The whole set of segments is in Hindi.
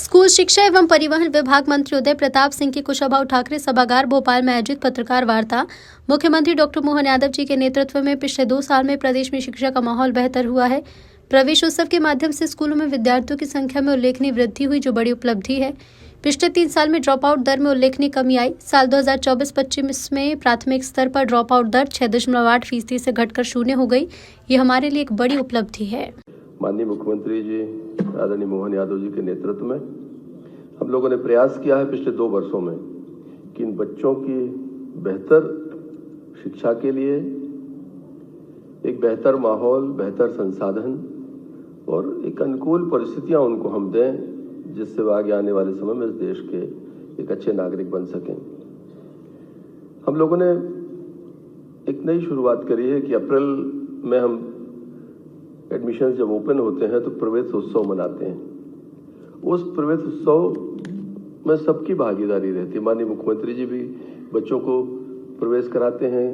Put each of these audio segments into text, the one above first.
स्कूल शिक्षा एवं परिवहन विभाग मंत्री उदय प्रताप सिंह की कुशाभाऊ ठाकरे सभागार भोपाल में आयोजित पत्रकार वार्ता। मुख्यमंत्री डॉक्टर मोहन यादव जी के नेतृत्व में पिछले 2 साल में प्रदेश में शिक्षा का माहौल बेहतर हुआ है। प्रवेश उत्सव के माध्यम से स्कूलों में विद्यार्थियों की संख्या में उल्लेखनीय वृद्धि हुई, जो बड़ी उपलब्धि है। पिछले 3 साल में ड्रॉप आउट दर में उल्लेखनीय कमी आई। साल 2024-25 में प्राथमिक स्तर पर ड्रॉप आउट दर 6.8% से घटकर 0 हो गई। ये हमारे लिए एक बड़ी उपलब्धि है। माननीय मुख्यमंत्री जी आदरणीय मोहन यादव जी के नेतृत्व में हम लोगों ने प्रयास किया है पिछले 2 वर्षों में कि इन बच्चों की बेहतर शिक्षा के लिए एक बेहतर माहौल, बेहतर संसाधन और एक अनुकूल परिस्थितियां उनको हम दें, जिससे वो आगे आने वाले समय में इस देश के एक अच्छे नागरिक बन सकें। हम लोगों ने एक नई शुरुआत करी है कि अप्रैल में हम एडमिशन जब ओपन होते हैं तो प्रवेश उत्सव मनाते हैं। उस प्रवेश उत्सव में सबकी भागीदारी रहती है। माननीय मुख्यमंत्री जी भी बच्चों को प्रवेश कराते हैं,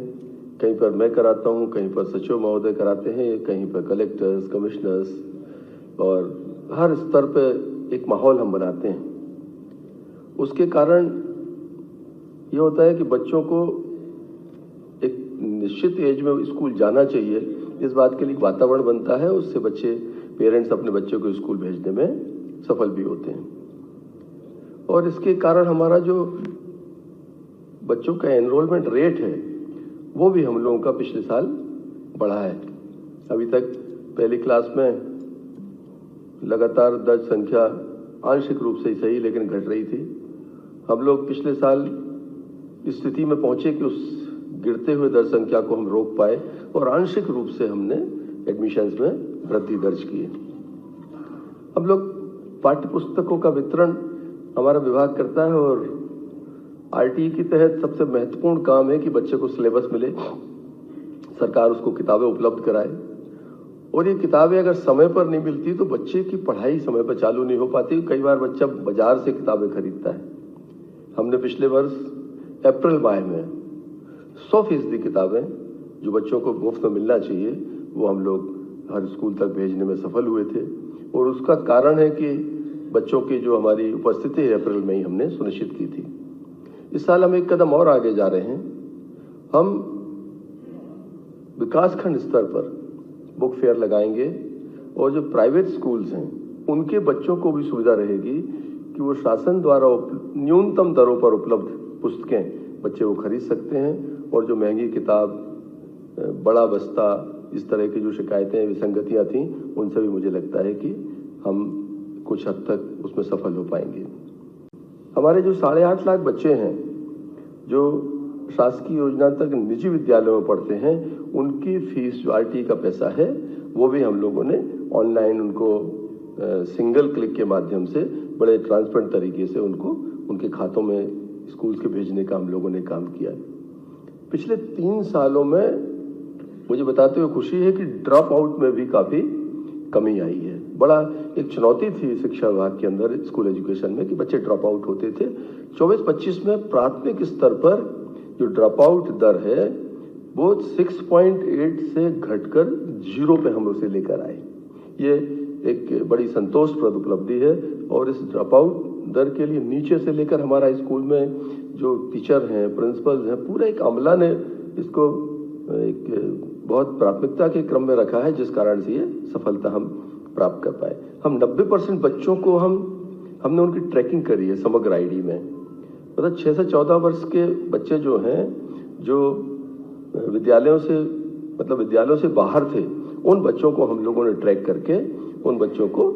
कहीं पर मैं कराता हूं, कहीं पर सचिव महोदय कराते हैं, कहीं पर कलेक्टर्स, कमिश्नर्स, और हर स्तर पर एक माहौल हम बनाते हैं। उसके कारण ये होता है कि बच्चों को एक निश्चित एज में स्कूल जाना चाहिए, इस बात के लिए वातावरण बनता है। उससे बच्चे, पेरेंट्स अपने बच्चों को स्कूल भेजने में सफल भी होते हैं। और इसके कारण हमारा जो बच्चों का एनरोलमेंट रेट है वो भी हम लोगों का पिछले साल बढ़ा है। अभी तक पहली क्लास में लगातार दर्ज संख्या आंशिक रूप से सही लेकिन घट रही थी। हम लोग पिछले साल इस स्थिति में पहुंचे कि उस गिरते हुए दर संख्या को हम रोक पाए और आंशिक रूप से हमने एडमिशन्स में वृद्धि दर्ज की है। हम लोग पाठ्य पुस्तकों का वितरण हमारा विभाग करता है और आरटीई के तहत सबसे महत्वपूर्ण काम है कि बच्चे को सिलेबस मिले, सरकार उसको किताबें उपलब्ध कराए। और ये किताबें अगर समय पर नहीं मिलती तो बच्चे की पढ़ाई समय पर चालू नहीं हो पाती। कई बार बच्चा बाजार से किताबें खरीदता है। हमने पिछले वर्ष अप्रैल माह में 100% किताबें जो बच्चों को मुफ्त में मिलना चाहिए वो हम लोग हर स्कूल तक भेजने में सफल हुए थे। और उसका कारण है कि बच्चों की जो हमारी उपस्थिति है अप्रैल में ही हमने सुनिश्चित की थी। इस साल हम एक कदम और आगे जा रहे हैं। हम विकासखंड स्तर पर बुक फेयर लगाएंगे और जो प्राइवेट स्कूल्स हैं उनके बच्चों को भी सुविधा रहेगी कि वो शासन द्वारा न्यूनतम दरों पर उपलब्ध पुस्तकें बच्चे वो खरीद सकते हैं। और जो महंगी किताब, बड़ा बस्ता, इस तरह की जो शिकायतें, विसंगतियां थीं, उनसे भी मुझे लगता है कि हम कुछ हद तक उसमें सफल हो पाएंगे। हमारे जो 8.5 लाख बच्चे हैं जो शासकीय योजना तक निजी विद्यालयों में पढ़ते हैं, उनकी फीस जो आरटीई का पैसा है वो भी हम लोगों ने ऑनलाइन उनको सिंगल क्लिक के माध्यम से बड़े ट्रांसपेरेंट तरीके से उनको उनके खातों में स्कूल के भेजने का हम लोगों ने काम किया है। पिछले 3 सालों में मुझे बताते हुए खुशी है कि ड्रॉप आउट में भी काफी कमी आई है। बड़ा एक चुनौती थी शिक्षा विभाग के अंदर स्कूल एजुकेशन में कि बच्चे ड्रॉप आउट होते थे। 24-25 में प्राथमिक स्तर पर जो ड्रॉप आउट दर है वो 6.8 से घटकर 0 पे हम उसे लेकर आए। ये एक बड़ी संतोषप्रद उपलब्धि है। और इस ड्रॉप आउट दर के लिए नीचे से लेकर हमारा स्कूल में जो टीचर हैं, प्रिंसिपल्स हैं, पूरा एक अमला ने इसको एक बहुत प्राथमिकता के क्रम में रखा है, जिस कारण से ये सफलता हम प्राप्त कर पाए। हम 90% बच्चों को हमने उनकी ट्रैकिंग करी है समग्र आईडी में। मतलब 6 से 14 वर्ष के बच्चे जो हैं, जो विद्यालयों से बाहर थे, उन बच्चों को हम लोगों ने ट्रैक करके उन बच्चों को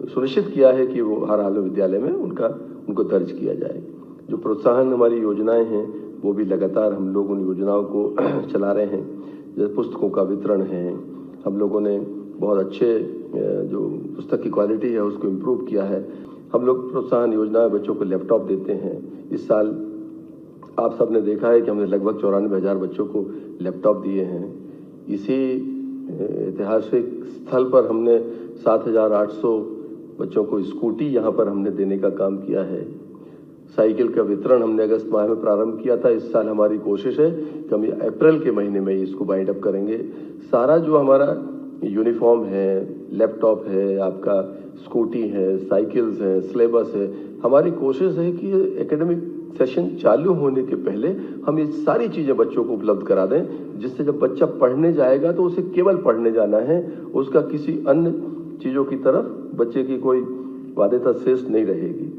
सुनिश्चित किया है कि वो हर हाल में विद्यालय में उनको दर्ज किया जाए। जो प्रोत्साहन हमारी योजनाएं हैं वो भी लगातार हम लोग उन योजनाओं को चला रहे हैं। जैसे पुस्तकों का वितरण है, हम लोगों ने बहुत अच्छे जो पुस्तक की क्वालिटी है उसको इम्प्रूव किया है। हम लोग प्रोत्साहन योजना बच्चों को लैपटॉप देते हैं। इस साल आप सबने देखा है कि हमने लगभग 94,000 बच्चों को लैपटॉप दिए हैं। इसी ऐतिहासिक स्थल पर हमने 7,800 बच्चों को स्कूटी यहाँ पर हमने देने का काम किया है। साइकिल का वितरण हमने अगस्त माह में प्रारंभ किया था। इस साल हमारी कोशिश है कि हम अप्रैल के महीने में इसको बाइंड अप करेंगे। सारा जो हमारा यूनिफॉर्म है, लैपटॉप है, आपका स्कूटी है, साइकिल्स है, सिलेबस है। हमारी कोशिश है कि एकेडमिक सेशन चालू होने के पहले हम ये सारी चीजें बच्चों को उपलब्ध करा दें, जिससे जब बच्चा पढ़ने जाएगा तो उसे केवल पढ़ने जाना है, उसका किसी अन्य चीजों की तरफ बच्चे की कोई बाध्यता शेष नहीं रहेगी।